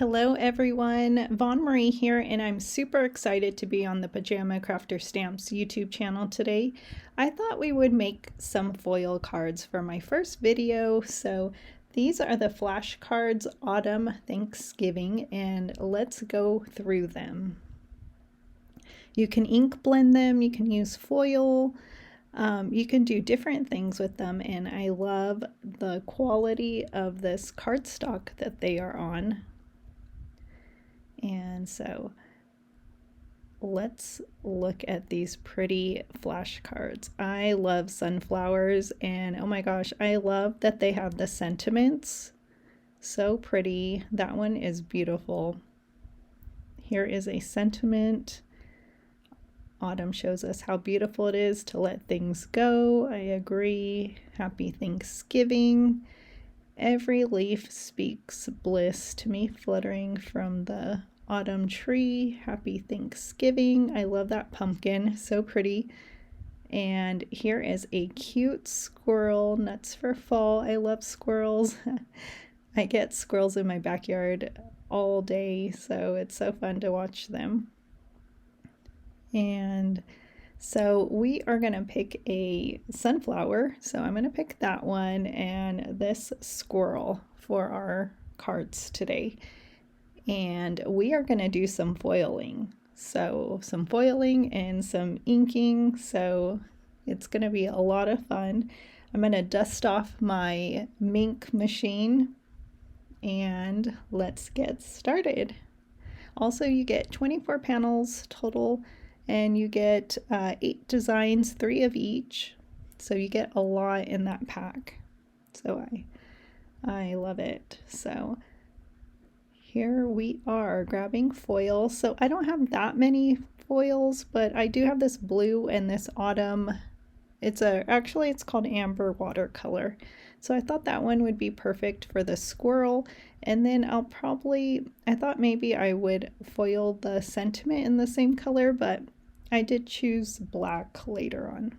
Hello everyone, Von Marie here, and I'm super excited to be on the Pajama Crafter Stamps YouTube channel today. I thought we would make some foil cards for my first video, so these are the flashcards Autumn Thanksgiving, and let's go through them. You can ink blend them, you can use foil, you can do different things with them, and I love the quality of this cardstock that they are on. And so let's look at these pretty flashcards. I love sunflowers, and oh my gosh, I love that they have the sentiments. So pretty. That one is beautiful. Here is a sentiment. Autumn shows us how beautiful it is to let things go. I agree. Happy Thanksgiving. Every leaf speaks bliss to me, fluttering from the autumn tree. Happy Thanksgiving. I love that pumpkin, so pretty. And here is a cute squirrel, nuts for fall. I love squirrels. I get squirrels in my backyard all day, so it's so fun to watch them. And so we are going to pick a sunflower, so I'm going to pick that one and this squirrel for our cards today. And we are going to do some foiling. So some foiling and some inking, so it's going to be a lot of fun. I'm going to dust off my ink machine and let's get started. Also, you get 24 panels total, and you get 8 designs, 3 of each, so you get a lot in that pack. So I love it. So here we are grabbing foil. So I don't have that many foils, but I do have this blue and this autumn. Actually it's called amber watercolor. So I thought that one would be perfect for the squirrel. And then I thought maybe I would foil the sentiment in the same color, but I did choose black later on.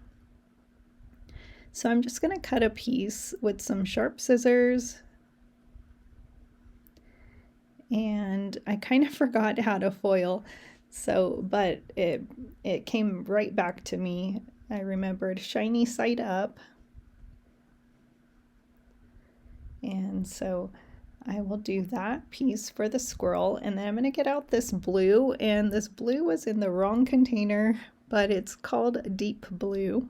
So I'm just going to cut a piece with some sharp scissors. And I kind of forgot how to foil, but it came right back to me. I remembered shiny side up. And so I will do that piece for the squirrel, and then I'm going to get out this blue, and this blue was in the wrong container, but it's called deep blue.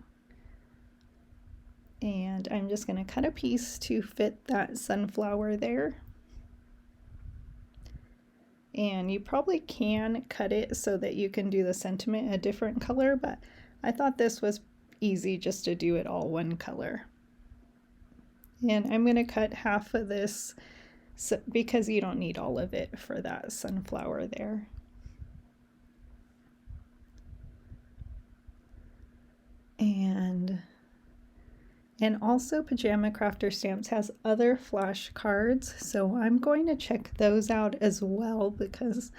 And I'm just going to cut a piece to fit that sunflower there. And you probably can cut it so that you can do the sentiment a different color, but I thought this was easy just to do it all one color. And I'm going to cut half of this because you don't need all of it for that sunflower there. And also Pajama Crafter Stamps has other flashcards, so I'm going to check those out as well because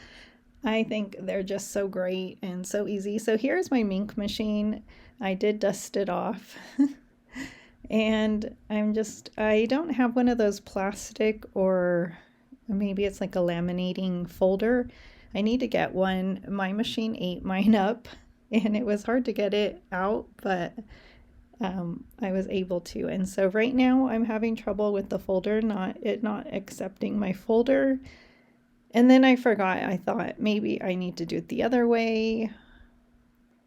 I think they're just so great and so easy. So here's my ink machine. I did dust it off. And I don't have one of those plastic, or maybe it's like a laminating folder. I need to get one. My machine ate mine up and it was hard to get it out, but I was able to. And so right now I'm having trouble with the folder, not accepting my folder. And then I forgot, I thought maybe I need to do it the other way.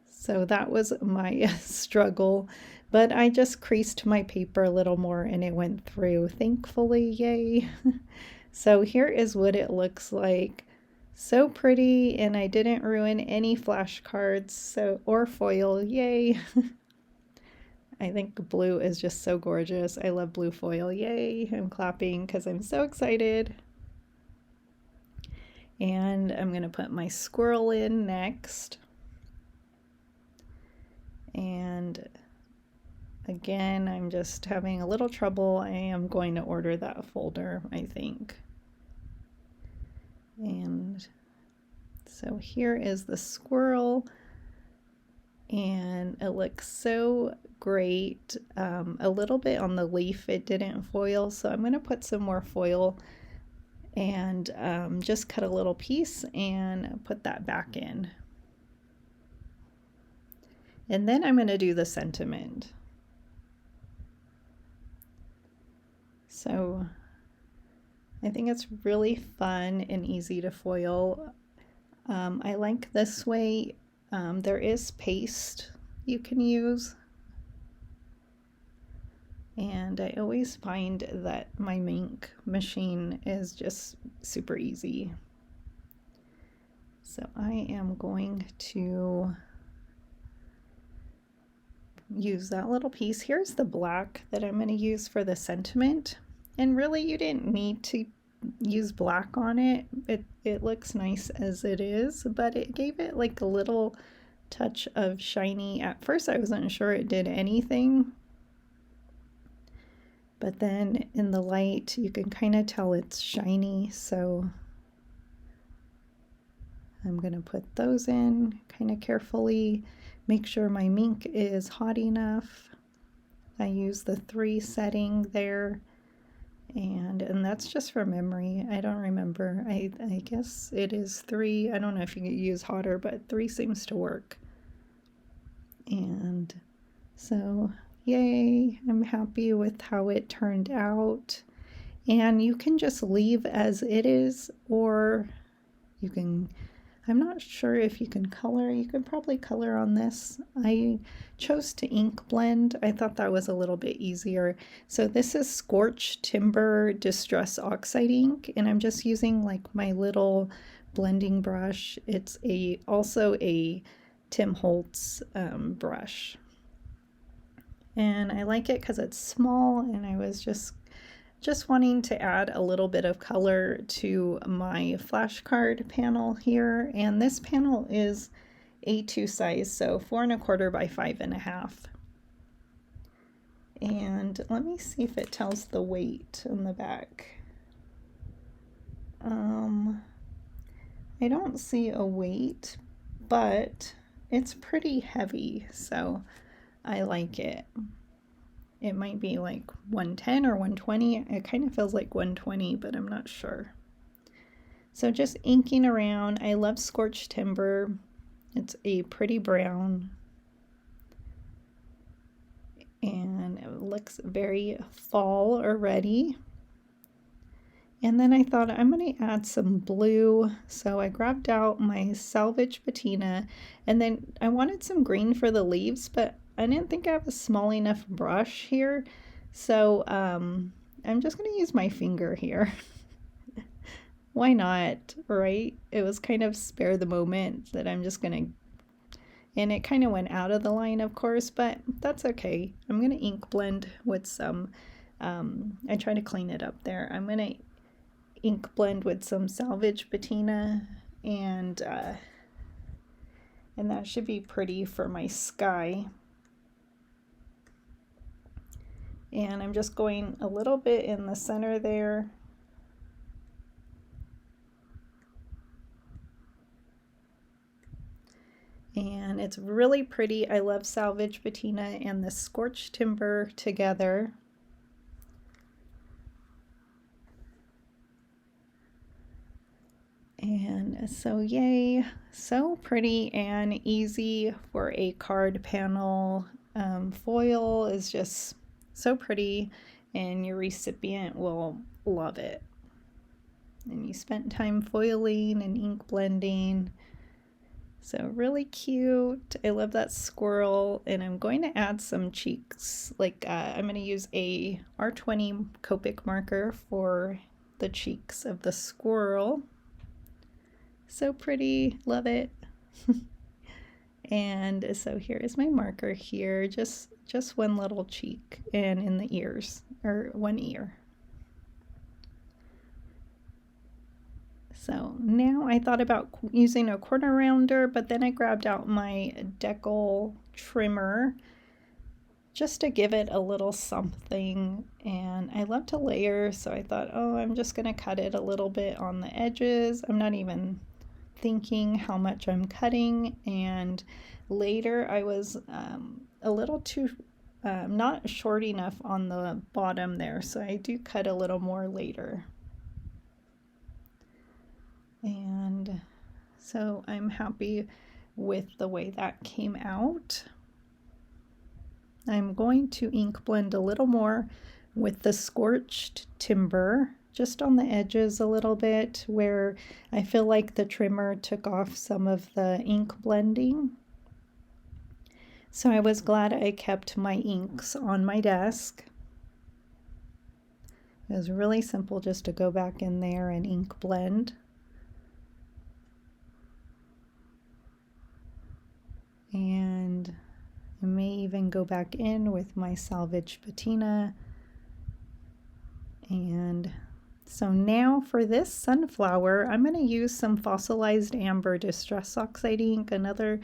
So that was my struggle, but I just creased my paper a little more and it went through, thankfully, yay. So here is what it looks like. So pretty, and I didn't ruin any flashcards or foil, yay. I think blue is just so gorgeous. I love blue foil, yay. I'm clapping because I'm so excited. And I'm going to put my squirrel in next. And again, I'm just having a little trouble. I am going to order that folder, I think. And so here is the squirrel, and it looks so great. A little bit on the leaf it didn't foil, so I'm going to put some more foil and just cut a little piece and put that back in. And then I'm going to do the sentiment. So I think it's really fun and easy to foil. I like this way. There is paste you can use. And I always find that my ink machine is just super easy. So I am going to use that little piece. Here's the black that I'm going to use for the sentiment. And really you didn't need to use black on it. It looks nice as it is, but it gave it like a little touch of shiny. At first I wasn't sure it did anything, but then in the light you can kind of tell it's shiny. So I'm going to put those in kind of carefully. Make sure my ink is hot enough. I use the 3 setting there, and that's just from memory. I don't remember. I guess it is 3. I don't know if you could use hotter, but 3 seems to work. And so yay, I'm happy with how it turned out. And you can just leave as it is, or you can, I'm not sure if you can color. You can probably color on this. I chose to ink blend. I thought that was a little bit easier. So this is Scorched Timber Distress Oxide ink, and I'm just using like my little blending brush. It's also a Tim Holtz brush. And I like it because it's small, and I was just wanting to add a little bit of color to my flashcard panel here. And this panel is A2 size, so 4 1/4 by 5 1/2. And let me see if it tells the weight on the back. I don't see a weight, but it's pretty heavy, so I like it. It might be like 110 or 120. It kind of feels like 120, but I'm not sure. So just inking around. I love Scorched Timber. It's a pretty brown, and it looks very fall already. And then I thought I'm going to add some blue. So I grabbed out my salvage patina, and then I wanted some green for the leaves, but I didn't think I have a small enough brush here. So I'm just going to use my finger here. Why not, right? It was kind of spare the moment that I'm just going to, and it kind of went out of the line, of course, but that's okay. I'm going to ink blend with some, I try to clean it up there. I'm going to ink blend with some salvage patina, and that should be pretty for my sky. And I'm just going a little bit in the center there. And it's really pretty. I love salvage patina and the Scorched Timber together. And so yay, so pretty and easy for a card panel. Foil is just so pretty, and your recipient will love it. And you spent time foiling and ink blending. So really cute. I love that squirrel, and I'm going to add some cheeks. Like I'm going to use a R20 Copic marker for the cheeks of the squirrel. So pretty, love it. And so here is my marker here, just one little cheek, and in the ears, or one ear. So now I thought about using a corner rounder, but then I grabbed out my decal trimmer just to give it a little something. And I love to layer, so I thought, oh, I'm just gonna cut it a little bit on the edges. I'm not even thinking how much I'm cutting. And later I was a little too not short enough on the bottom there, so I do cut a little more later. And so I'm happy with the way that came out. I'm going to ink blend a little more with the scorched timber, just on the edges a little bit where I feel like the trimmer took off some of the ink blending. So I was glad I kept my inks on my desk. It was really simple just to go back in there and ink blend. And I may even go back in with my salvage patina. And so now for this sunflower, I'm going to use some fossilized amber distress oxide ink, another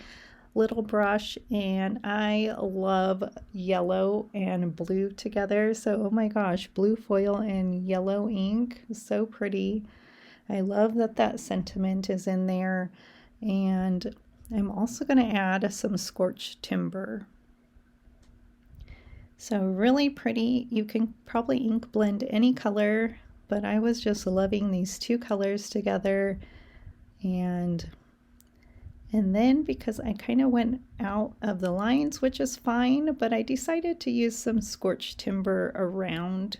little brush, and I love yellow and blue together. So, oh my gosh, blue foil and yellow ink is so pretty. I love that that sentiment is in there. And I'm also going to add some scorched timber. So really pretty. You can probably ink blend any color, but I was just loving these two colors together. And then because I kind of went out of the lines, which is fine, but I decided to use some scorched timber around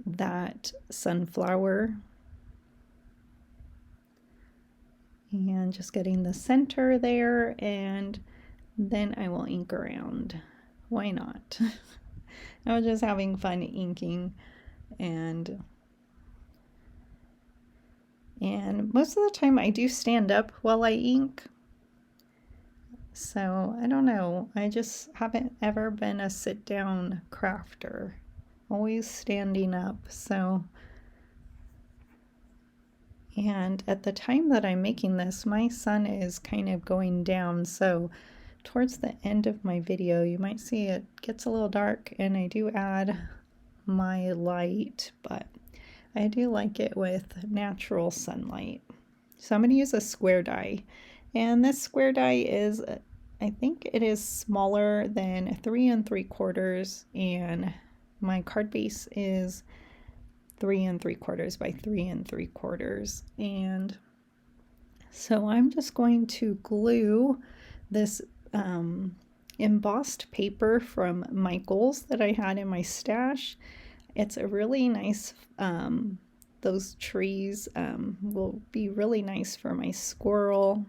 that sunflower. And just getting the center there, and then I will ink around. Why not? I was just having fun inking, and most of the time I do stand up while I ink. So I don't know, I just haven't ever been a sit down crafter, always standing up. So, and at the time that I'm making this, my sun is kind of going down, so towards the end of my video you might see it gets a little dark, and I do add my light, but I do like it with natural sunlight. So I'm going to use a square die, and this square die is, I think it is smaller than 3 3/4, and my card base is 3 3/4 by 3 3/4. And so I'm just going to glue this embossed paper from Michael's that I had in my stash. It's a really nice, those trees will be really nice for my squirrel,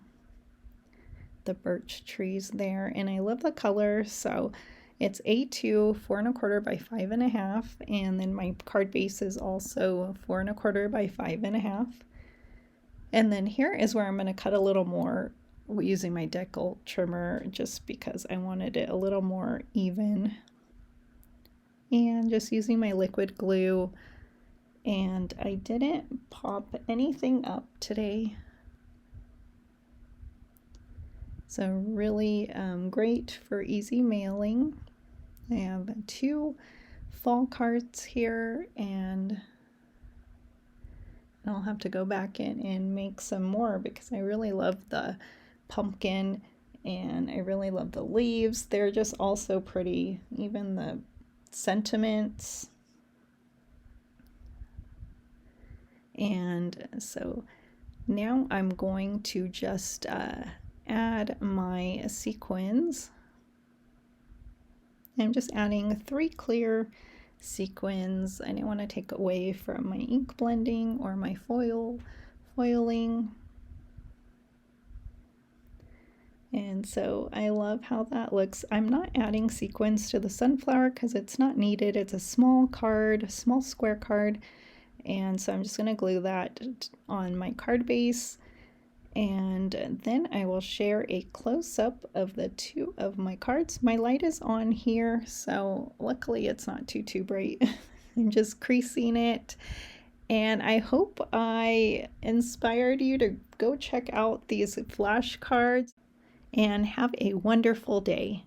the birch trees there, and I love the color. So it's A2 4 1/4 by 5 1/2, and then my card base is also 4 1/4 by 5 1/2. And then here is where I'm going to cut a little more using my decal trimmer, just because I wanted it a little more even, and just using my liquid glue. And I didn't pop anything up today, so really great for easy mailing. I have 2 fall cards here, and I'll have to go back in and make some more because I really love the pumpkin and I really love the leaves. They're just all so pretty, even the sentiments. And so now I'm going to just add my sequins. I'm just adding 3 clear sequins. I didn't want to take away from my ink blending or my foiling. And so I love how that looks. I'm not adding sequins to the sunflower because it's not needed. It's a small card, small square card. And so I'm just going to glue that on my card base. And then I will share a close-up of the 2 of my cards. My light is on here, so luckily it's not too bright. I'm just creasing it. And I hope I inspired you to go check out these flashcards, and have a wonderful day.